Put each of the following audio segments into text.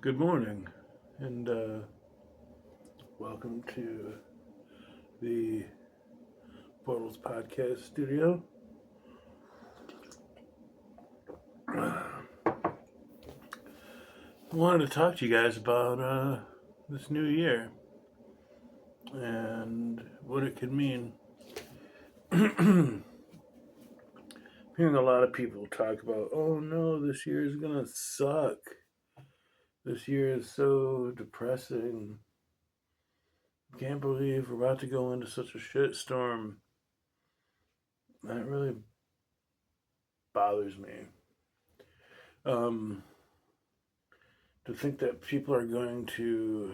Good morning, and welcome to the Portals Podcast Studio. I wanted to talk to you guys about this new year and what it could mean. Hearing a lot of people talk about, oh no, this year is gonna suck. This year is so depressing. Can't believe we're about to go into such a shitstorm. That really bothers me. Um, to think that people are going to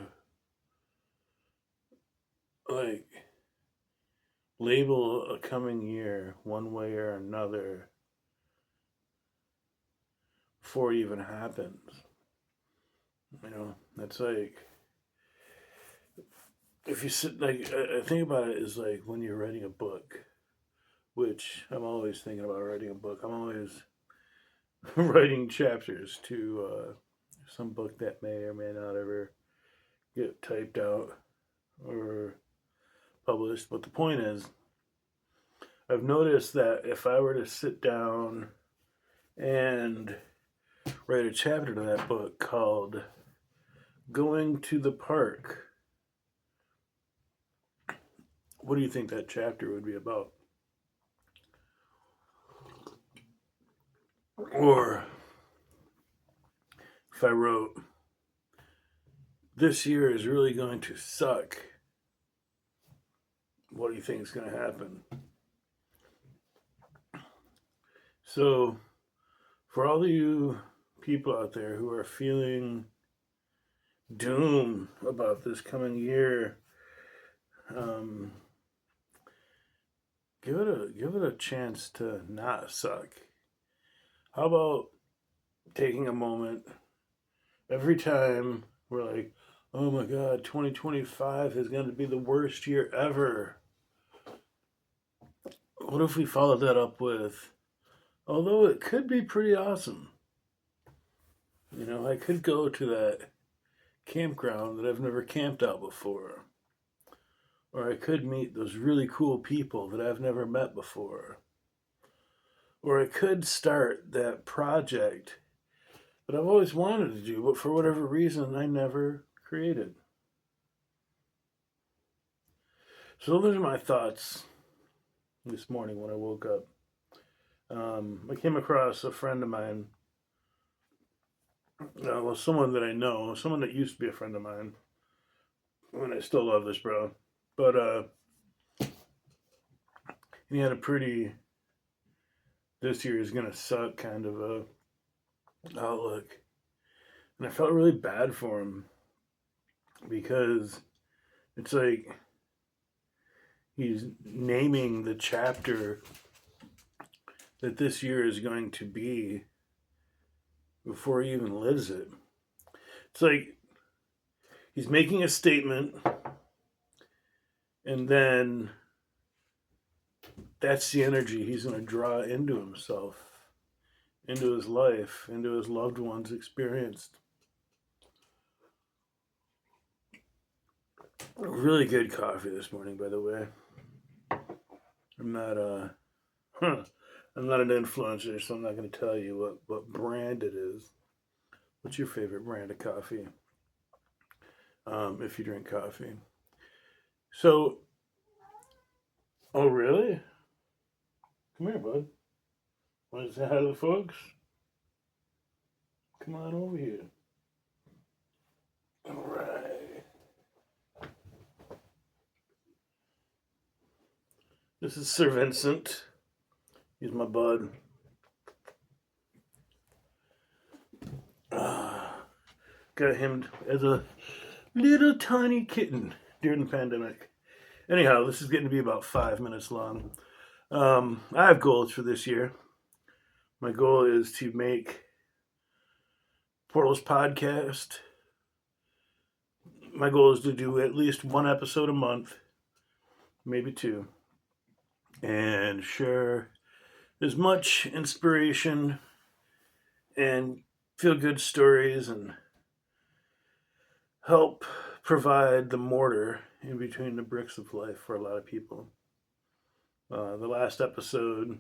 like label a coming year one way or another before it even happens. That's like if you sit like I think about it as like when you're writing a book, which I'm always thinking about writing a book. I'm always writing chapters to some book that may or may not ever get typed out or published. But the point is, I've noticed that if I were to sit down and write a chapter to that book called Going to the Park, what do you think that chapter would be about? Or if I wrote, this year is really going to suck, what do you think is going to happen? So, for all of you people out there who are feeling doom about this coming year, give it a chance to not suck. How about taking a moment every time we're like, oh my god, 2025 is going to be the worst year ever. What if we followed that up with, although it could be pretty awesome? I could go to that campground that I've never camped out before. Or I could meet those really cool people that I've never met before. Or I could start that project that I've always wanted to do, but for whatever reason I never created. So those are my thoughts this morning when I woke up. I came across a friend of mine, someone that I know, someone that used to be a friend of mine, and I still love this bro. But he had a pretty this year is gonna suck kind of a outlook. And I felt really bad for him because it's like he's naming the chapter that this year is going to be before he even lives it. It's like he's making a statement and then that's the energy he's going to draw into himself, into his life, into his loved ones' experience. Really good coffee this morning, by the way. I'm not I'm not an influencer, so I'm not going to tell you what brand it is. What's your favorite brand of coffee? If you drink coffee. So, oh really? Come here, bud. Want to say hi to the folks? Come on over here. All right. This is Sir Vincent. He's my bud. Got him as a little tiny kitten during the pandemic. Anyhow, this is getting to be about 5 minutes long. I have goals for this year. My goal is to make Portals podcast. My goal is to do at least one episode a month, maybe two, and share as much inspiration and feel good stories and help provide the mortar in between the bricks of life for a lot of people. The last episode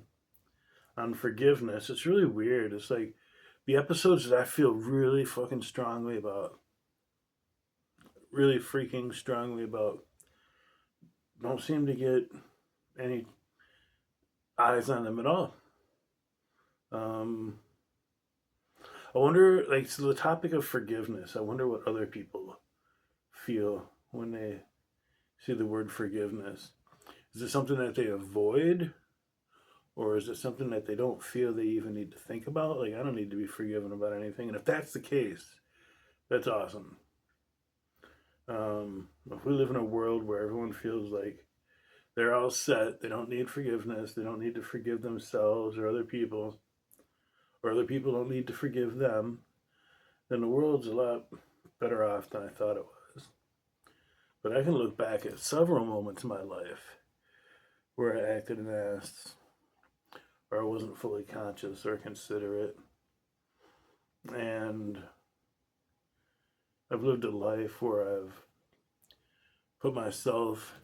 on forgiveness, it's really weird. It's like the episodes that I feel really fucking strongly about, really freaking strongly about, don't seem to get any eyes on them at all. Um, I wonder, like, so the topic of forgiveness, I wonder what other people feel when they see the word forgiveness. Is it something that they avoid? Or is it something that they don't feel they even need to think about? Like, I don't need to be forgiven about anything. And if that's the case, that's awesome. If we live in a world where everyone feels like they're all set, they don't need forgiveness, they don't need to forgive themselves or other people don't need to forgive them, then the world's a lot better off than I thought it was. But I can look back at several moments in my life where I acted an ass, or I wasn't fully conscious or considerate. And I've lived a life where I've put myself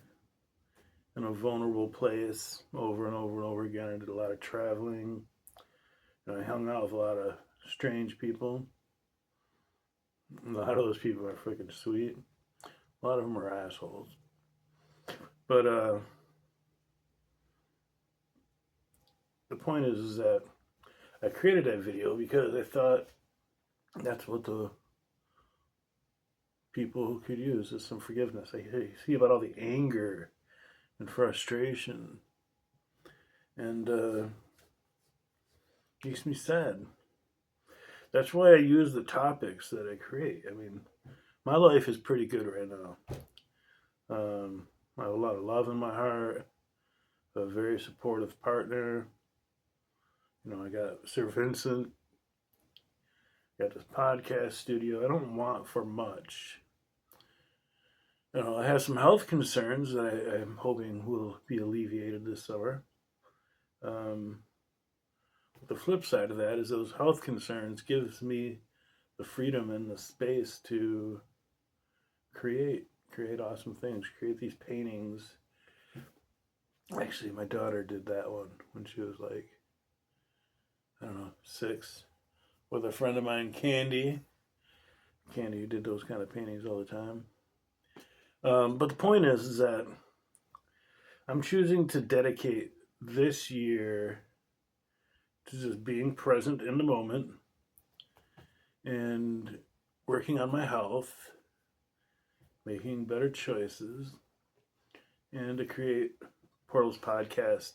in a vulnerable place over and over and over again. I did a lot of traveling. And I hung out with a lot of strange people. A lot of those people are freaking sweet. A lot of them are assholes. But the point is that I created that video because I thought that's what the people could use is some forgiveness. I see about all the anger and frustration, and makes me sad. That's why I use the topics that I create. I mean, my life is pretty good right now. I have a lot of love in my heart, a very supportive partner. You know, I got Sir Vincent, got this podcast studio. I don't want for much. You know, I have some health concerns that I'm hoping will be alleviated this summer. Um, the flip side of that is those health concerns gives me the freedom and the space to create awesome things, create these paintings. Actually, my daughter did that one when she was like, I don't know, 6, with a friend of mine, Candy. Candy did those kind of paintings all the time. But the point is that I'm choosing to dedicate this year to just being present in the moment and working on my health, making better choices, and to create Portal's podcast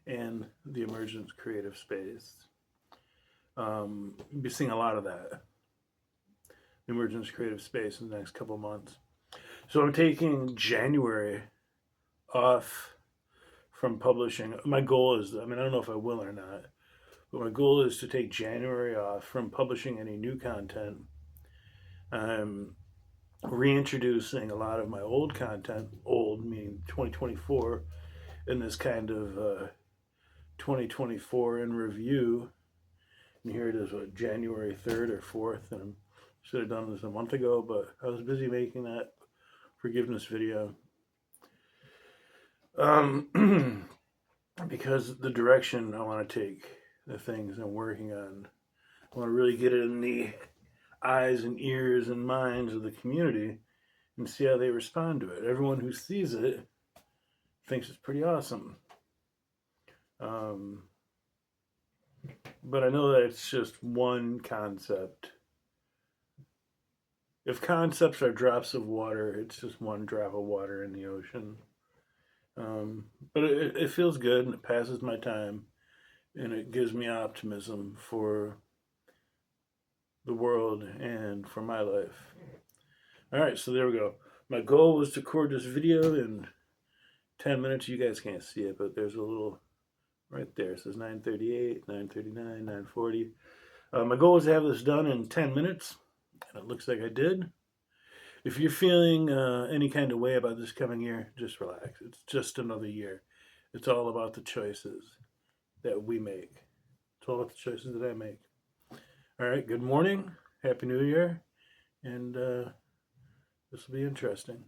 and the Emergence CreativeSpace. You'll be seeing a lot of that. The Emergence CreativeSpace in the next couple months. So I'm taking January off from publishing. My goal is, I mean, I don't know if I will or not, but my goal is to take January off from publishing any new content. I'm reintroducing a lot of my old content, old meaning 2024, in this kind of 2024 in review. And here it is, what, January 3rd or 4th, and I should have done this a month ago, but I was busy making that forgiveness video. Because the direction I want to take the things I'm working on, I want to really get it in the eyes and ears and minds of the community and see how they respond to it. Everyone who sees it thinks it's pretty awesome. But I know that it's just one concept. If concepts are drops of water, it's just one drop of water in the ocean. But it feels good and it passes my time and it gives me optimism for the world and for my life. All right, so there we go. My goal was to record this video in 10 minutes. You guys can't see it, but there's a little right there. It says 9:38, 9:39, 9:40. My goal was to have this done in 10 minutes, and it looks like I did. If you're feeling any kind of way about this coming year, just relax. It's just another year. It's all about the choices that we make. It's all about the choices that I make. All right, good morning. Happy New Year. And This will be interesting.